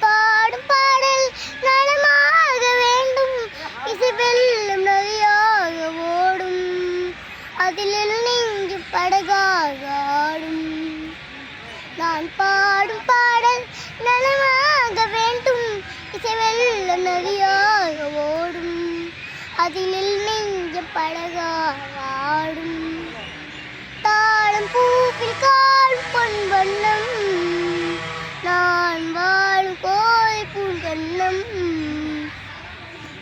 பாடும் பாடல் நலமாக வேண்டும். இசை வெல்லும் நதியாக ஓடும், அதில் நெஞ்சு படகாக ஆடும். நான் பாடும் பாடல் நலமாக வேண்டும். இசை வெல்லும் நதியாக ஓடும், அதில் நெஞ்சு படகாக ஆடும். தாழம் பூவில் கால் பொன் வண்ணம், நான் வாழும் கோதை பூங்கண்ணம்.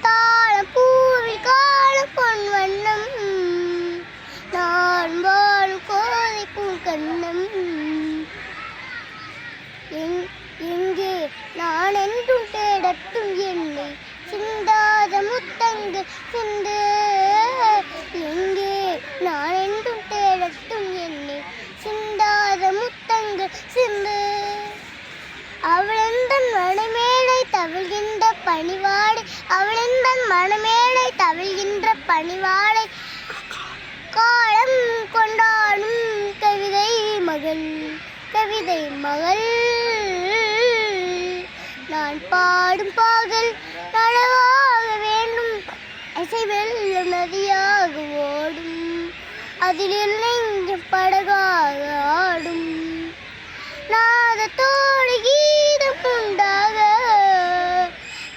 தாழம் பூவில் கால் பொன் வண்ணம், நான் வாழும் கோதை பூங்கண்ணம். எங்கே நான் என்றும் தேடட்டும் என்னை சிந்தாத முத்தங்கள் சிந்து. எங்கே நான் என்றும் தேடட்டும் என்னை சிந்தாத முத்தங்கள் சிந்து. அவளெந்தன் மனமேடை தவிழ்கின்ற பணிவாடை, அவளெந்தன் மனமேடை தவிழ்கின்ற பணிவாடை. காலம் கொண்டாடும் கவிதை மகள், கவிதை மகள். நான் பாடும் பாடல் நலமாக வேண்டும். இசை வெல்லும் நதியாக ஓடும், அதில் நெஞ்சம் படகாக ஆடும். நாதத்தோடு கீதம் உண்டாக,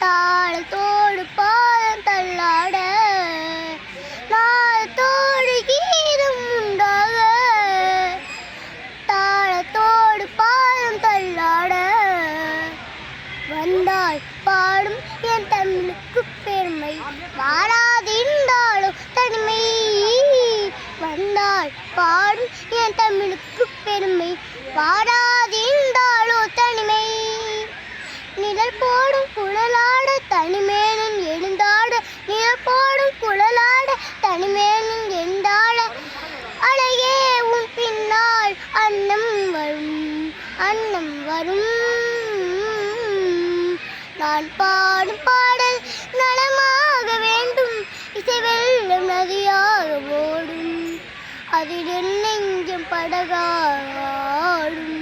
தாளத்தோடு பாதம் தள்ளாட. நாதத்தோடு கீதம் உண்டாக, தாளத்தோடு பாதம் தள்ளாட. வந்தாள் பாடும் என் தமிழுக்கு பெருமை, வாராதிருந்தாலும் தனிமை. வந்தாள் பாடும் என் தமிழுக்கு பெருமை, வாராதிருந்தாலோ தனிமை. நிழல் போடும் குழலாட தனிமேனும் எழுந்தாட, நிழல் போடும் குழலாட தனிமேனும் எழுந்தாட. அழகே உன் பின்னால் அன்னம் வரும், அன்னம் வரும். நான் பாடும் பாடல் நலமாக வேண்டும். இசை வெல்லும் நதியாக ஓடும், அதில் நெஞ்சம் படகாக ஆடும்.